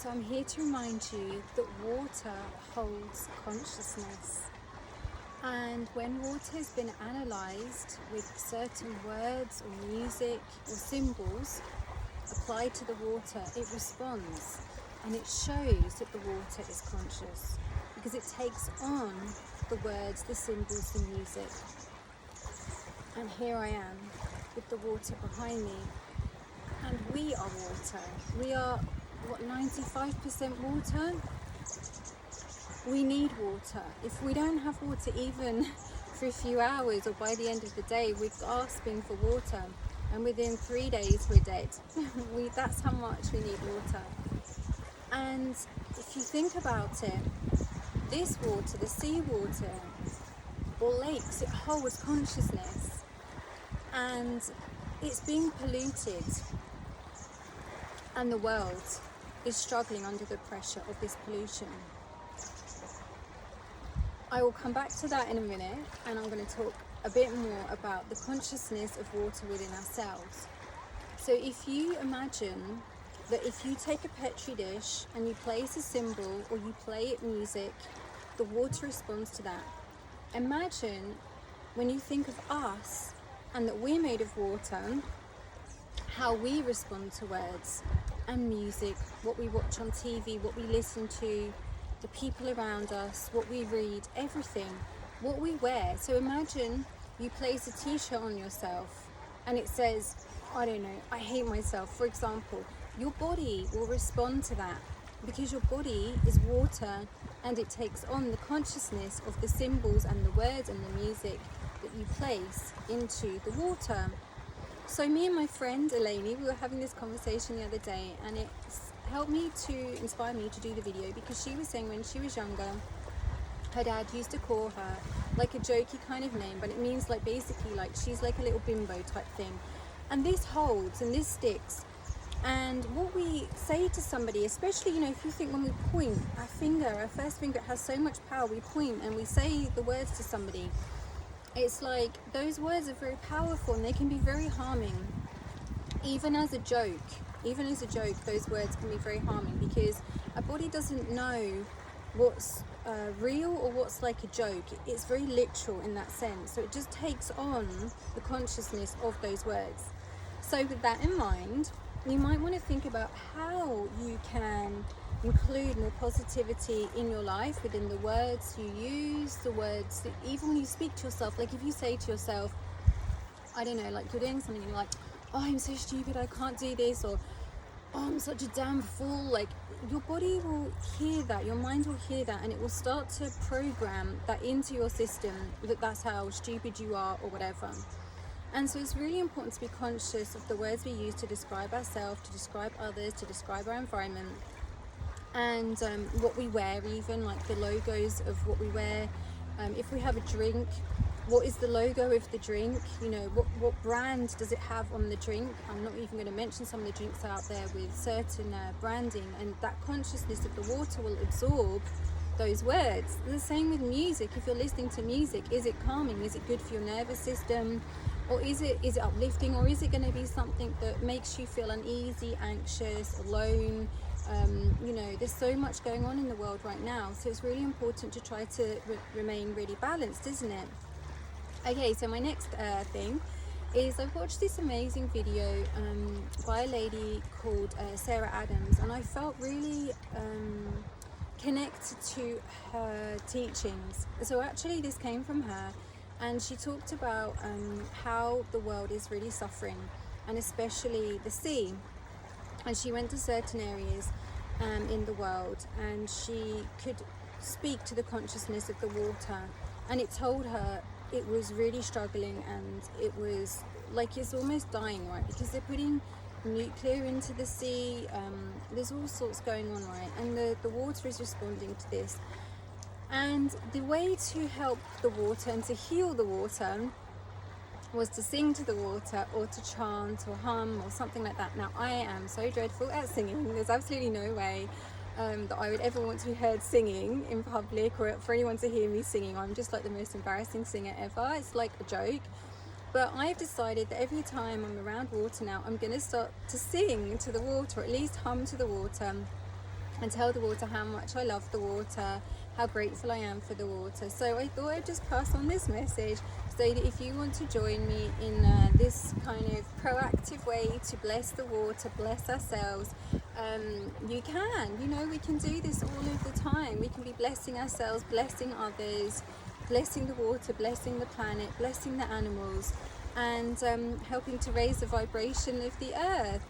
So I'm here to remind you that water holds consciousness. And when water has been analysed with certain words or music or symbols applied to the water, it responds and it shows that the water is conscious because it takes on the words, the symbols, the music. And here I am with the water behind me. And we are water. We are, 95% water? We need water. If we don't have water even for a few hours or by the end of the day, we're gasping for water. And within 3 days, we're dead. That's how much we need water. And if you think about it, this water, the seawater, or lakes, it holds consciousness. And it's being polluted. And the world is struggling under the pressure of this pollution. I will come back to that in a minute, and I'm going to talk a bit more about the consciousness of water within ourselves. So if you imagine that if you take a petri dish and you place a symbol or you play it music, the water responds to that. Imagine when you think of us and that we're made of water, how we respond to words and music, what we watch on TV, what we listen to, the people around us, what we read, everything, what we wear. So imagine you place a t-shirt on yourself and it says, I don't know, I hate myself, for example. Your body will respond to that because your body is water and it takes on the consciousness of the symbols and the words and the music that you place into the water. So me and my friend Eleni, we were having this conversation the other day, and it helped me to inspire me to do the video because she was saying when she was younger, her dad used to call her like a jokey kind of name, but it means like basically like she's like a little bimbo type thing. And this holds and this sticks. And what we say to somebody, especially, you know, if you think when we point our finger, our first finger, it has so much power, we point and we say the words to somebody. It's like those words are very powerful and they can be very harming. Even as a joke, those words can be very harming because a body doesn't know what's real or what's like a joke. It's very literal in that sense. So it just takes on the consciousness of those words. So with that in mind, you might want to think about how you can include more positivity in your life within the words you use, the words that even when you speak to yourself, like if you say to yourself, I don't know, like you're doing something and you're like, oh, I'm so stupid, I can't do this, or oh, I'm such a damn fool, like your body will hear that, your mind will hear that, and it will start to program that into your system that that's how stupid you are or whatever. And so it's really important to be conscious of the words we use to describe ourselves, to describe others, to describe our environment, and what we wear, even like the logos of what we wear. If we have a drink, what is the logo of the drink? You know, what brand does it have on the drink? I'm not even going to mention some of the drinks out there with certain branding, and that consciousness of the water will absorb those words. The same with music. If you're listening to music, is it calming? Is it good for your nervous system? Or is it uplifting? Or is it going to be something that makes you feel uneasy, anxious, alone? You know, there's so much going on in the world right now, so it's really important to try to remain really balanced, isn't it? Okay, so my next thing is I've watched this amazing video by a lady called Sarah Adams, and I felt really connected to her teachings. So actually this came from her, and she talked about how the world is really suffering, and especially the sea. And she went to certain areas in the world, and she could speak to the consciousness of the water, and it told her it was really struggling, and it was like it's almost dying, right? Because they're putting nuclear into the sea, there's all sorts going on, right? And the water is responding to this. And the way to help the water and to heal the water was to sing to the water, or to chant or hum or something like that. Now I am so dreadful at singing, there's absolutely no way that I would ever want to be heard singing in public, or for anyone to hear me singing. I'm just like the most embarrassing singer ever. It's like a joke. But I've decided that every time I'm around water now, I'm going to start to sing to the water, or at least hum to the water. and tell the water how much I love the water, how grateful I am for the water. So I thought I'd just pass on this message so that if you want to join me in this kind of proactive way to bless the water, bless ourselves, you can. You know, we can do this all of the time. We can be blessing ourselves, blessing others, blessing the water, blessing the planet, blessing the animals, and helping to raise the vibration of the earth.